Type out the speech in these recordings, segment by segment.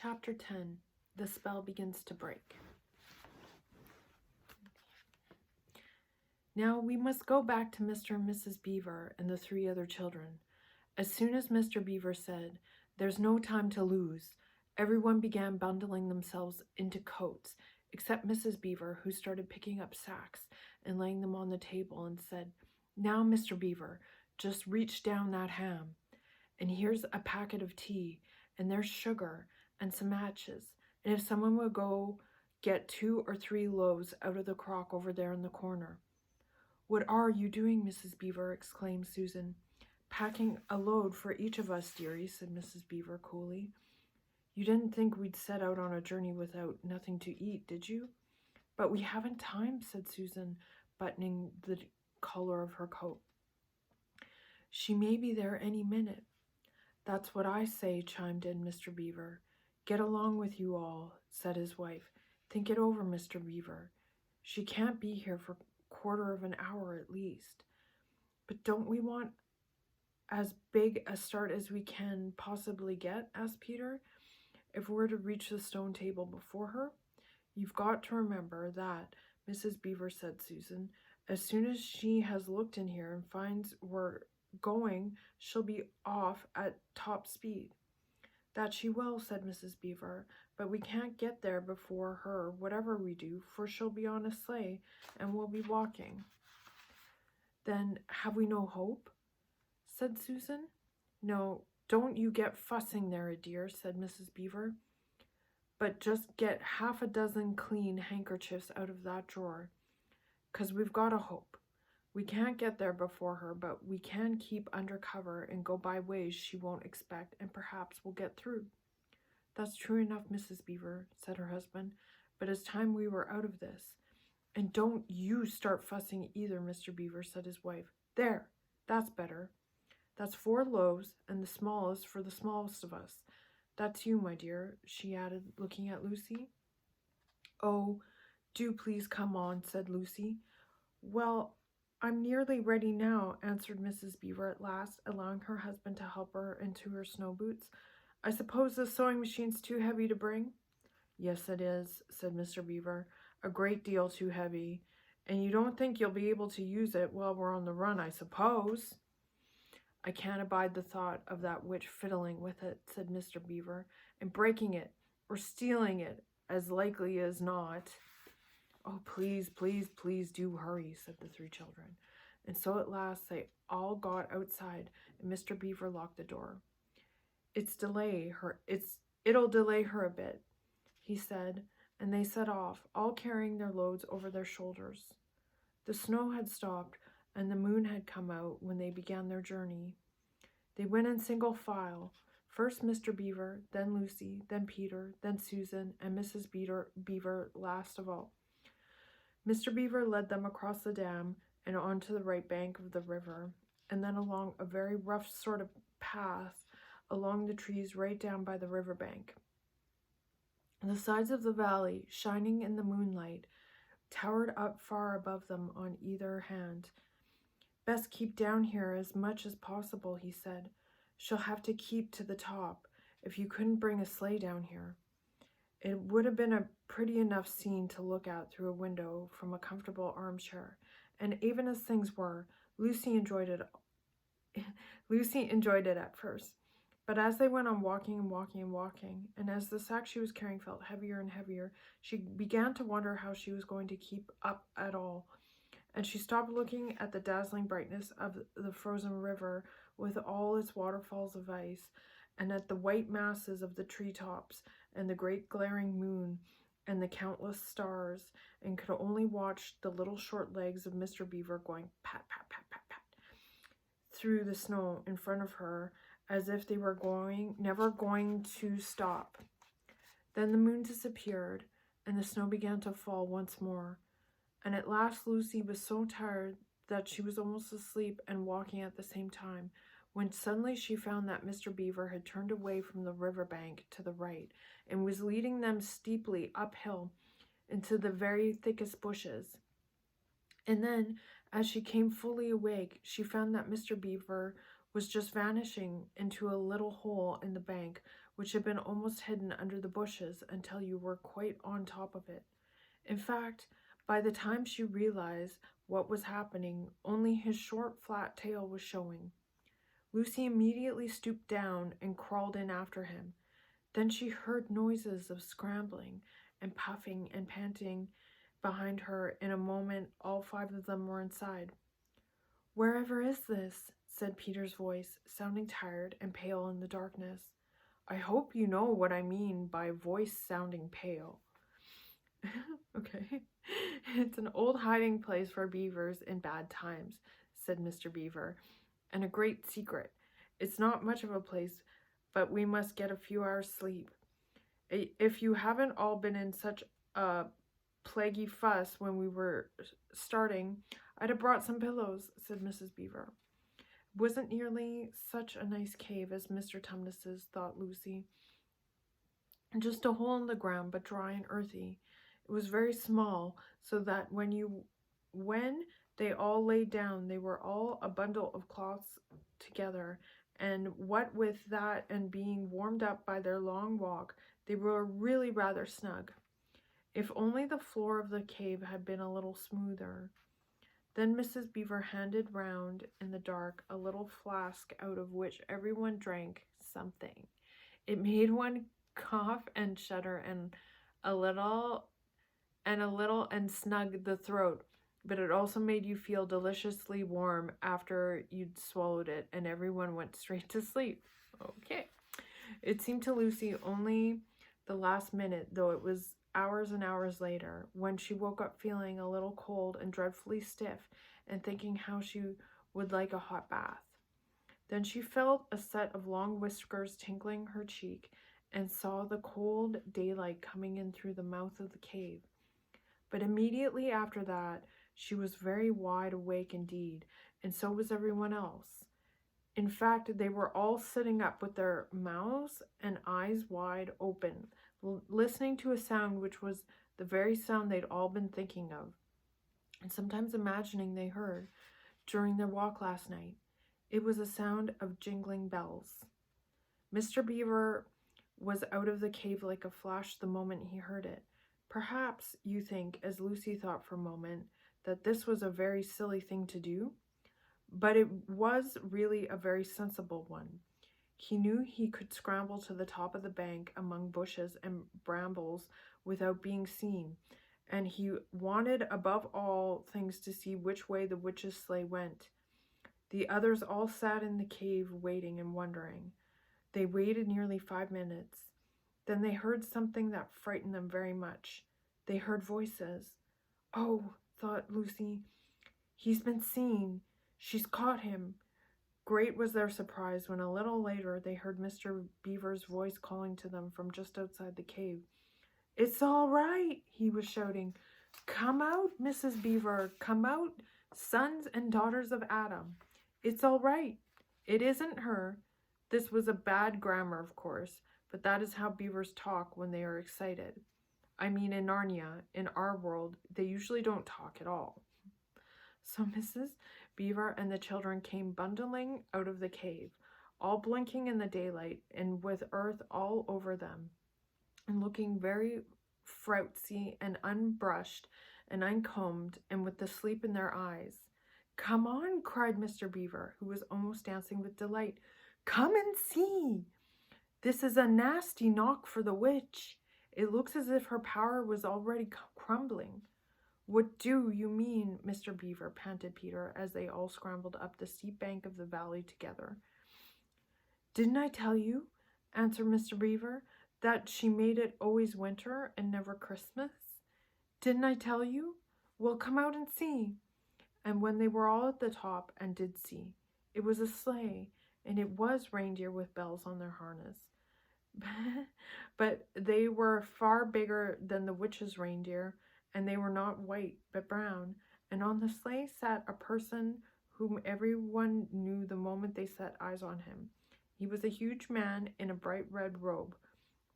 Chapter 10. The spell begins to break. Now we must go back to Mr. and Mrs. Beaver and the 3 other children. As soon as Mr. Beaver said, "There's no time to lose," everyone began bundling themselves into coats, except Mrs. Beaver, who started picking up sacks and laying them on the table and said, "Now, Mr. Beaver, just reach down that ham. And here's a packet of tea, and there's sugar and some matches. And if someone would go get 2 or 3 loaves out of the crock over there in the corner." "What are you doing, Mrs. Beaver?" exclaimed Susan. "Packing a load for each of us, dearie," said Mrs. Beaver coolly. "You didn't think we'd set out on a journey without nothing to eat, did you?" "But we haven't time," said Susan, buttoning the collar of her coat. "She may be there any minute." "That's what I say," chimed in Mr. Beaver. "Get along with you all," said his wife. "Think it over, Mr. Beaver. She can't be here for quarter of an hour at least." "But don't we want as big a start as we can possibly get?" asked Peter. "If we're to reach the stone table before her?" "You've got to remember that, Mrs. Beaver," said Susan. "As soon as she has looked in here and finds we're going, she'll be off at top speed." "That she will," said Mrs. Beaver, "but we can't get there before her, whatever we do, for she'll be on a sleigh and we'll be walking." "Then have we no hope?" said Susan. "No, don't you get fussing there, dear," said Mrs. Beaver. "But just get half a dozen clean handkerchiefs out of that drawer, 'cause we've got a hope. We can't get there before her, but we can keep under cover and go by ways she won't expect, and perhaps we'll get through." "That's true enough, Mrs. Beaver," said her husband, "but it's time we were out of this." "And don't you start fussing either, Mr. Beaver," said his wife. "There, that's better. That's 4 loaves, and the smallest for the smallest of us. That's you, my dear," she added, looking at Lucy. "Oh, do please come on," said Lucy. "Well, I'm nearly ready now," answered Mrs. Beaver at last, allowing her husband to help her into her snow boots. "I suppose the sewing machine's too heavy to bring?" "Yes, it is," said Mr. Beaver. "A great deal too heavy. And you don't think you'll be able to use it while we're on the run, I suppose?" "I can't abide the thought of that witch fiddling with it," said Mr. Beaver, "and breaking it, or stealing it, as likely as not." "Oh, please, please, please do hurry," said the 3 children. And so at last they all got outside, and Mr. Beaver locked the door. It'll delay her a bit," he said, and they set off, all carrying their loads over their shoulders. The snow had stopped, and the moon had come out when they began their journey. They went in single file, first Mr. Beaver, then Lucy, then Peter, then Susan, and Mrs. Beaver last of all. Mr. Beaver led them across the dam and onto the right bank of the river, and then along a very rough sort of path along the trees right down by the river bank. The sides of the valley, shining in the moonlight, towered up far above them on either hand. "Best keep down here as much as possible," he said. "She'll have to keep to the top if you couldn't bring a sleigh down here." It would have been a pretty enough scene to look at through a window from a comfortable armchair, and even as things were, Lucy enjoyed it at first. But as they went on walking and walking and walking, and as the sack she was carrying felt heavier and heavier, she began to wonder how she was going to keep up at all. And she stopped looking at the dazzling brightness of the frozen river with all its waterfalls of ice, and at the white masses of the treetops, and the great glaring moon, and the countless stars, and could only watch the little short legs of Mr. Beaver going pat, pat, pat, pat, pat, through the snow in front of her, as if they were never going to stop. Then the moon disappeared, and the snow began to fall once more. And at last Lucy was so tired that she was almost asleep and walking at the same time, when suddenly she found that Mr. Beaver had turned away from the river bank to the right, and was leading them steeply uphill into the very thickest bushes. And then, as she came fully awake, she found that Mr. Beaver was just vanishing into a little hole in the bank, which had been almost hidden under the bushes until you were quite on top of it. In fact, by the time she realized what was happening, only his short, flat tail was showing. Lucy immediately stooped down and crawled in after him. Then she heard noises of scrambling and puffing and panting behind her. In a moment, all 5 of them were inside. "Wherever is this?" said Peter's voice, sounding tired and pale in the darkness. "I hope you know what I mean by voice sounding pale." Okay. "It's an old hiding place for beavers in bad times," said Mr. Beaver, "and a great secret. It's not much of a place, but we must get a few hours' sleep. If you haven't all been in such a plaguey fuss when we were starting, I'd have brought some pillows," said Mrs. Beaver. It wasn't nearly such a nice cave as Mr. Tumnus's, thought Lucy. Just a hole in the ground, but dry and earthy. It was very small, so that when they all lay down, they were all a bundle of cloths together, and what with that and being warmed up by their long walk, they were really rather snug. If only the floor of the cave had been a little smoother. Then Mrs. Beaver handed round in the dark a little flask out of which everyone drank something. It made one cough and shudder a little and snug the throat, but it also made you feel deliciously warm after you'd swallowed it, and everyone went straight to sleep. Okay. It seemed to Lucy only the last minute, though it was hours and hours later, when she woke up feeling a little cold and dreadfully stiff, and thinking how she would like a hot bath. Then she felt a set of long whiskers tickling her cheek, and saw the cold daylight coming in through the mouth of the cave. But immediately after that, she was very wide awake indeed, and so was everyone else. In fact, they were all sitting up with their mouths and eyes wide open, listening to a sound which was the very sound they'd all been thinking of, and sometimes imagining they heard during their walk last night. It was a sound of jingling bells. Mr. Beaver was out of the cave like a flash the moment he heard it. Perhaps you think, as Lucy thought for a moment, that this was a very silly thing to do, but it was really a very sensible one. He knew he could scramble to the top of the bank among bushes and brambles without being seen, and he wanted above all things to see which way the witch's sleigh went. The others all sat in the cave waiting and wondering. They waited nearly 5 minutes. Then they heard something that frightened them very much. They heard voices. "Oh," thought Lucy, "he's been seen. She's caught him." Great was their surprise when a little later they heard Mr. Beaver's voice calling to them from just outside the cave. "It's all right," he was shouting. "Come out, Mrs. Beaver. Come out, sons and daughters of Adam. It's all right. It isn't her." This was a bad grammar, of course, but that is how beavers talk when they are excited. I mean, in Narnia, in our world, they usually don't talk at all. So Mrs. Beaver and the children came bundling out of the cave, all blinking in the daylight and with earth all over them, and looking very frowsy and unbrushed and uncombed, and with the sleep in their eyes. "Come on," cried Mr. Beaver, who was almost dancing with delight. "Come and see. This is a nasty knock for the witch. It looks as if her power was already crumbling." "What do you mean, Mr. Beaver?" panted Peter, as they all scrambled up the steep bank of the valley together. "Didn't I tell you," answered Mr. Beaver, "that she made it always winter and never Christmas? Didn't I tell you? Well, come out and see." And when they were all at the top and did see, it was a sleigh, and it was reindeer with bells on their harness. But they were far bigger than the witch's reindeer, and they were not white but brown, and on the sleigh sat a person whom everyone knew the moment they set eyes on him. He was a huge man in a bright red robe,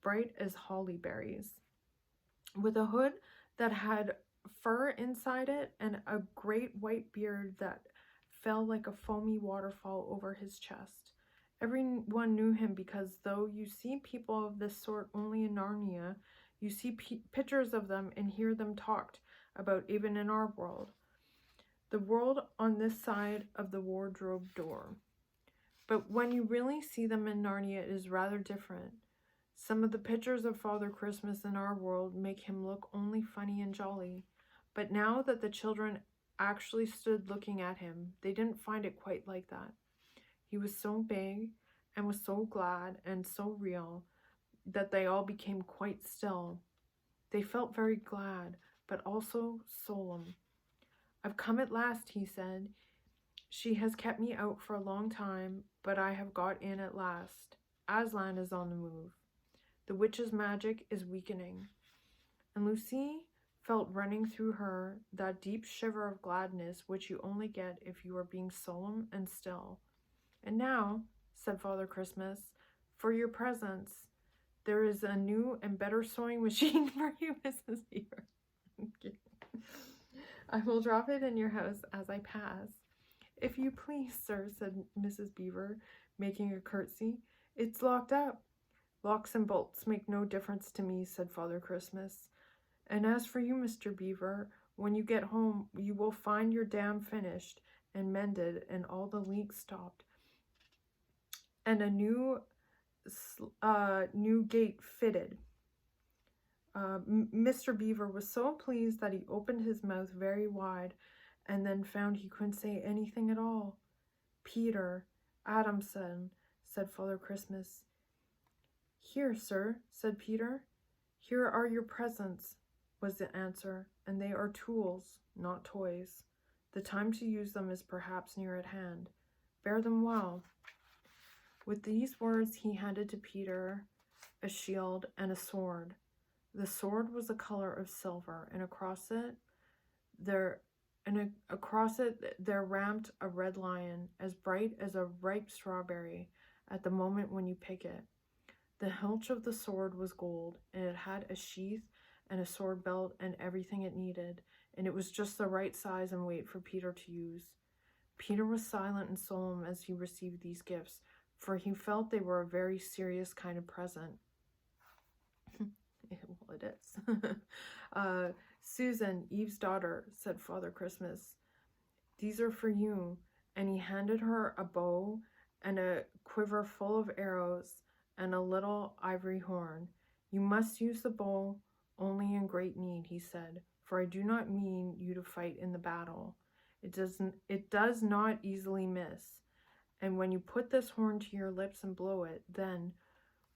bright as holly berries, with a hood that had fur inside it and a great white beard that fell like a foamy waterfall over his chest. Everyone knew him because though you see people of this sort only in Narnia, you see pictures of them and hear them talked about even in our world. The world on this side of the wardrobe door. But when you really see them in Narnia, it is rather different. Some of the pictures of Father Christmas in our world make him look only funny and jolly. But now that the children actually stood looking at him, they didn't find it quite like that. He was so big and was so glad and so real that they all became quite still. They felt very glad, but also solemn. "I've come at last," he said. "She has kept me out for a long time, but I have got in at last. Aslan is on the move. The witch's magic is weakening." And Lucy felt running through her that deep shiver of gladness which you only get if you are being solemn and still. "And now," said Father Christmas, "for your presents. There is a new and better sewing machine for you, Mrs. Beaver. I will drop it in your house as I pass." "If you please, sir," said Mrs. Beaver, making a curtsy. "It's locked up." "Locks and bolts make no difference to me," said Father Christmas. "And as for you, Mr. Beaver, when you get home, you will find your dam finished and mended and all the leaks stopped, and a new gate fitted." Mr. Beaver was so pleased that he opened his mouth very wide and then found he couldn't say anything at all. "Peter Adamson," said Father Christmas. "Here, sir," said Peter. "Here are your presents," was the answer, "and they are tools, not toys. The time to use them is perhaps near at hand. Bear them well." With these words he handed to Peter a shield and a sword. The sword was the color of silver, and across it there ramped a red lion, as bright as a ripe strawberry at the moment when you pick it. The hilt of the sword was gold, and it had a sheath and a sword belt and everything it needed, and it was just the right size and weight for Peter to use. Peter was silent and solemn as he received these gifts, for he felt they were a very serious kind of present. Well, it is. "Susan, Eve's daughter," said Father Christmas. "These are for you." And he handed her a bow and a quiver full of arrows and a little ivory horn. "You must use the bow only in great need," he said, "for I do not mean you to fight in the battle. It does not easily miss. And when you put this horn to your lips and blow it, then,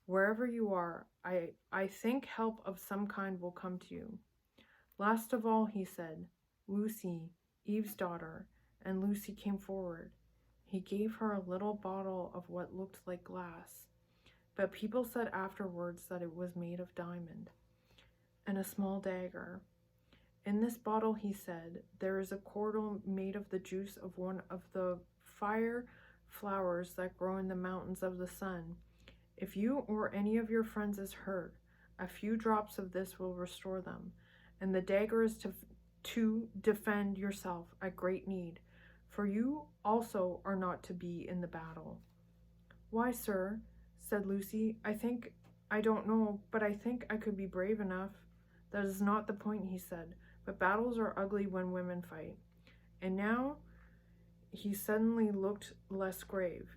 wherever you are, I think help of some kind will come to you." Last of all, he said, "Lucy, Eve's daughter," and Lucy came forward. He gave her a little bottle of what looked like glass, but people said afterwards that it was made of diamond, and a small dagger. "In this bottle," he said, "there is a cordial made of the juice of one of the fire flowers that grow in the mountains of the sun. If you or any of your friends is hurt, a few drops of this will restore them, and the dagger is to defend yourself at great need, for you also are not to be in the battle." "Why, sir," said Lucy, I don't know, but I think I could be brave enough." "That is not the point," he said, "but battles are ugly when women fight." And now he suddenly looked less grave.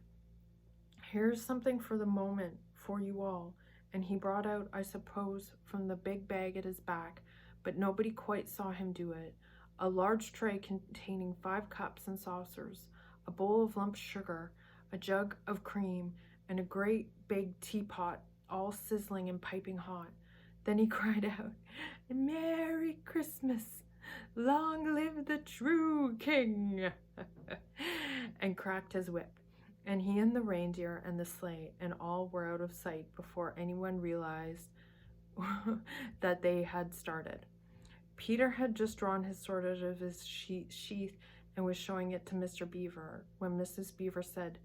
"Here's something for the moment for you all," and he brought out, I suppose, from the big bag at his back, but nobody quite saw him do it, a large tray containing 5 cups and saucers, a bowl of lump sugar, a jug of cream, and a great big teapot, all sizzling and piping hot. Then he cried out, "Merry Christmas! Long live the true king!" and cracked his whip. And he and the reindeer and the sleigh and all were out of sight before anyone realized that they had started. Peter had just drawn his sword out of his sheath and was showing it to Mr. Beaver when Mrs. Beaver said,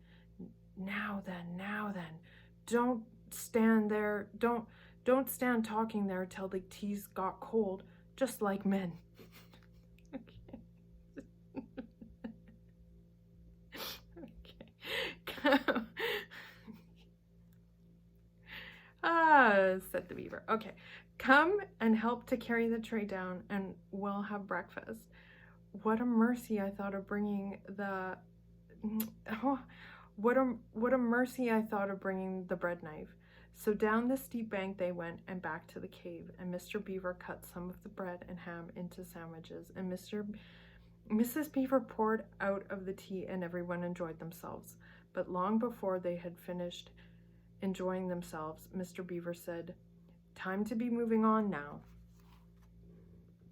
now then, don't stand there, don't stand talking there till the tea's got cold, just like men." breakfast, said the beaver. Okay, come and help to carry the tray down and we'll have breakfast. What a mercy I thought of bringing the... Oh, what a mercy I thought of bringing the bread knife. So down the steep bank they went and back to the cave, and Mr. Beaver cut some of the bread and ham into sandwiches, and Mrs. Beaver poured out of the tea, and everyone enjoyed themselves. But long before they had finished enjoying themselves, Mr. Beaver said, "Time to be moving on now."